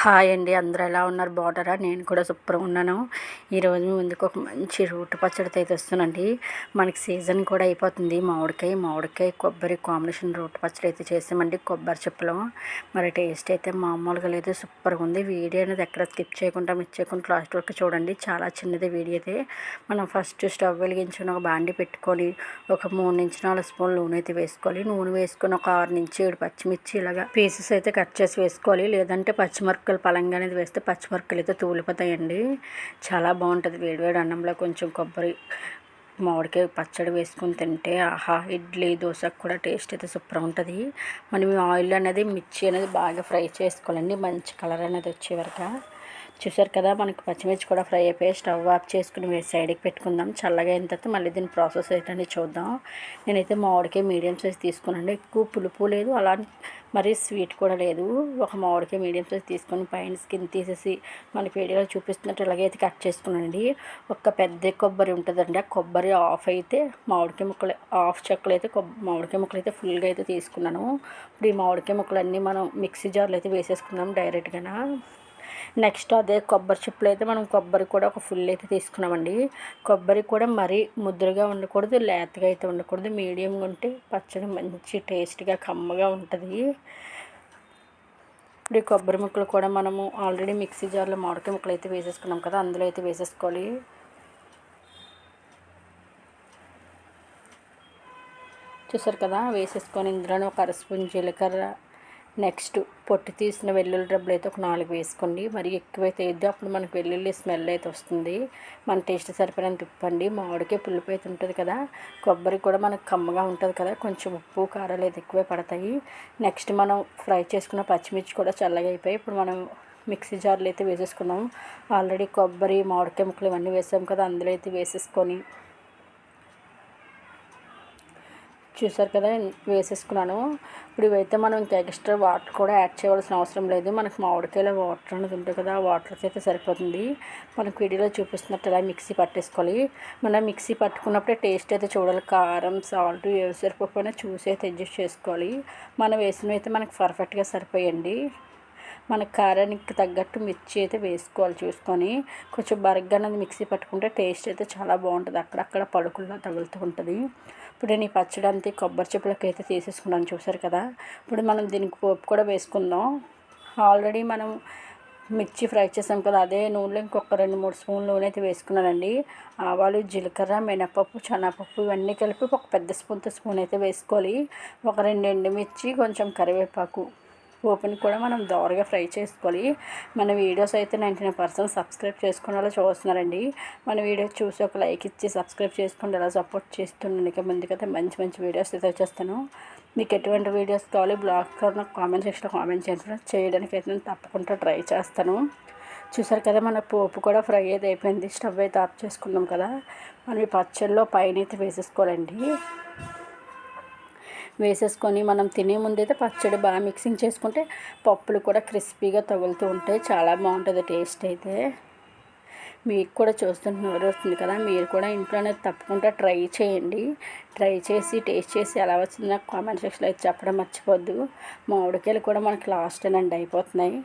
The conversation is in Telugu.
హాయ్ అండి, అందరూ ఎలా ఉన్నారు? బాగున్నారా? నేను కూడా సూపర్గా ఉన్నాను. ఈరోజు మీ ముందుకు ఒక మంచి రోటి పచ్చడితో అయితే వస్తానండి. మనకి సీజన్ కూడా అయిపోతుంది. మామిడికాయ కొబ్బరి కాంబినేషన్ రోటి పచ్చడి అయితే చేసామండి, కొబ్బరి చిప్పలో. మరి టేస్ట్ అయితే మామూలుగా లేదు, సూపర్గా ఉంది. వీడియో అనేది ఎక్కడ స్కిప్ చేయకుండా మిస్ చేయకుండా లాస్ట్ వరకు చూడండి. చాలా చిన్నది వీడియో అయితే. మనం ఫస్ట్ స్టవ్ వెలిగించుకొని ఒక బాండి పెట్టుకొని ఒక 3-4 స్పూన్లు నూనె అయితే వేసుకోవాలి. నూనె వేసుకొని ఒక 6-7 పచ్చిమిర్చి ఇలాగా పీసెస్ అయితే కట్ చేసి వేసుకోవాలి. లేదంటే పచ్చిమిరపకాయలు పలంగా అనేది వేస్తే పచ్చిమిరపకాయలు అయితే తూలిపోతాయండి. చాలా బాగుంటుంది. వేడివేడి అన్నంలో కొంచెం కొబ్బరి మామిడికాయ పచ్చడి వేసుకొని తింటే ఆహా, ఇడ్లీ దోశకు కూడా టేస్ట్ అయితే సూపర్ ఉంటుంది. మనం ఆయిల్ అనేది మిర్చి అనేది బాగా ఫ్రై చేసుకోవాలండి, మంచి కలర్ అనేది వచ్చే వరకు. చూసారు కదా, మనకి పచ్చిమిర్చి కూడా ఫ్రై అయిపోయి స్టవ్ ఆఫ్ చేసుకుని సైడ్కి పెట్టుకుందాం. చల్లగా అయిన తర్వాత మళ్ళీ దీని ప్రాసెస్ ఏంటని చూద్దాం. నేనైతే మామిడికాయ మీడియం సైజ్ తీసుకున్నాను. ఎక్కువ పులుపు లేదు, అలా మరీ స్వీట్ కూడా లేదు. ఒక మామిడికాయ మీడియం సైజ్ తీసుకొని పైన స్కిన్ తీసేసి మనకి వీడియోలో చూపిస్తున్నట్టు ఇలాగైతే కట్ చేసుకున్నానండి. ఒక పెద్ద కొబ్బరి ఉంటుందండి, ఆ కొబ్బరి ఆఫ్ అయితే మామిడికాయ ముక్కలు హాఫ్ చెక్కలు అయితే మామిడికాయ ముక్కలు అయితే ఫుల్గా అయితే తీసుకున్నాను. ఇప్పుడు ఈ మామిడికాయ ముక్కలన్నీ మనం మిక్సీ జార్లో అయితే వేసేసుకుందాం డైరెక్ట్గా. నెక్స్ట్ అదే కొబ్బరి చిప్పలు అయితే మనం కొబ్బరి కూడా ఒక ఫుల్ అయితే తీసుకున్నామండి. కొబ్బరి కూడా మరీ ముద్దుగా ఉండకూడదు, లేతగా అయితే ఉండకూడదు, మీడియంగా ఉంటే పచ్చడి మంచి టేస్ట్గా కమ్మగా ఉంటుంది. ఇప్పుడు ఈ కొబ్బరి ముక్కలు కూడా మనము ఆల్రెడీ మిక్సీ జార్లో మామిడికాయ ముక్కలు అయితే వేసేసుకున్నాం కదా, అందులో అయితే వేసేసుకోవాలి. చూసారు కదా, వేసేసుకొని ఇందులోనే ఒక 1/2 స్పూన్ జీలకర్ర, నెక్స్ట్ పొట్టు తీసిన వెల్లుల్లి రబ్బలు అయితే ఒక 4 వేసుకోండి. మరి ఎక్కువైతే వేయద్దు, అప్పుడు మనకు వెల్లుల్లి స్మెల్ అయితే వస్తుంది. మన టేస్ట్ సరిపోయినంత తిప్పండి. మామిడికాయ పులుపు అయితే ఉంటుంది కదా, కొబ్బరి కూడా మనకు కమ్మగా ఉంటుంది కదా, కొంచెం ఉప్పు కారాలు అయితే ఎక్కువే పడతాయి. నెక్స్ట్ మనం ఫ్రై చేసుకున్న పచ్చిమిర్చి కూడా చల్లగా అయిపోయి ఇప్పుడు మనం మిక్సీ జార్లో అయితే వేసేసుకున్నాం. ఆల్రెడీ కొబ్బరి మామిడికాయ ముక్కలు ఇవన్నీ వేసాం కదా, అందులో అయితే వేసేసుకొని చూసారు కదా వేసేసుకున్నాను. ఇప్పుడు ఇవైతే మనం ఇంకా ఎక్స్ట్రా వాటర్ కూడా యాడ్ చేయవలసిన అవసరం లేదు. మనకు మామిడికాయలో వాటర్ అనేది ఉంటుంది కదా, ఆ వాటర్కి అయితే సరిపోతుంది. మనకు వీడియోలో చూపిస్తున్నట్టు ఇలా మిక్సీ పట్టేసుకోవాలి. మనం మిక్సీ పట్టుకున్నప్పుడే టేస్ట్ అయితే చూడాలి. కారం సాల్ట్ ఏవి సరిపోయినా చూసి అయితే అడ్జస్ట్ చేసుకోవాలి. మనం వేసినవి అయితే మనకు పర్ఫెక్ట్గా సరిపోయండి. మన కారానికి తగ్గట్టు మిర్చి అయితే వేసుకోవాలి చూసుకొని. కొంచెం బరగ్గా అనేది మిక్సీ పట్టుకుంటే టేస్ట్ అయితే చాలా బాగుంటుంది, అక్కడక్కడ పలుకుల్లో తగులుతూ ఉంటుంది. ఇప్పుడు నేను ఈ పచ్చడి అంతా కొబ్బరి చిప్పలకి అయితే తీసేసుకున్నాను చూసారు కదా. ఇప్పుడు మనం దీనికి పోపు కూడా వేసుకుందాం. ఆల్రెడీ మనం మిర్చి ఫ్రై చేసాం కదా, అదే నూనెలో ఇంకొక 2-3 స్పూన్లు నూనె అయితే వేసుకున్నానండి. ఆవాలు, జీలకర్ర, మినపప్పు, శనగపప్పు ఇవన్నీ కలిపి ఒక పెద్ద స్పూన్ అయితే వేసుకోవాలి. ఒక 2 ఎండుమిర్చి, కొంచెం కరివేపాకు, పోపుని కూడా మనం దోరగా ఫ్రై చేసుకోవాలి. మన వీడియోస్ అయితే 99% సబ్స్క్రైబ్ చేసుకునేలా చూస్తున్నారండి. మన వీడియో చూసి ఒక లైక్ ఇచ్చి సబ్స్క్రైబ్ చేసుకోండి, ఎలా సపోర్ట్ చేస్తున్నాను. ఇక ముందుకైతే మంచి మంచి వీడియోస్ అయితే వచ్చేస్తాను. మీకు ఎటువంటి వీడియోస్ కావాలి బ్లాగ్ నాకు కామెంట్ సెక్షన్లో కామెంట్ చేయడానికి అయితే నేను తప్పకుండా ట్రై చేస్తాను. చూసారు కదా, మన పోపు కూడా ఫ్రై అయితే అయిపోయింది. స్టవ్ అయితే ఆఫ్ చేసుకున్నాం కదా, మనం ఈ పచ్చడిలో పైన అయితే వేసేసుకోవాలండి. వేసేసుకొని మనం తినే ముందైతే పచ్చడి బాగా మిక్సింగ్ చేసుకుంటే పప్పులు కూడా క్రిస్పీగా తగులుతూ ఉంటాయి, చాలా బాగుంటుంది టేస్ట్ అయితే. మీకు కూడా చూస్తుంటే వస్తుంది కదా, మీరు కూడా ఇంట్లోనే తప్పకుండా ట్రై చేయండి. ట్రై చేసి టేస్ట్ చేసి ఎలా వచ్చిందో నాకు కామెంట్ సెక్షన్లో అయితే చెప్పడం మర్చిపోద్దు. మామిడికాయలు కూడా మనకి లాస్ట్ అయిపోతున్నాయి.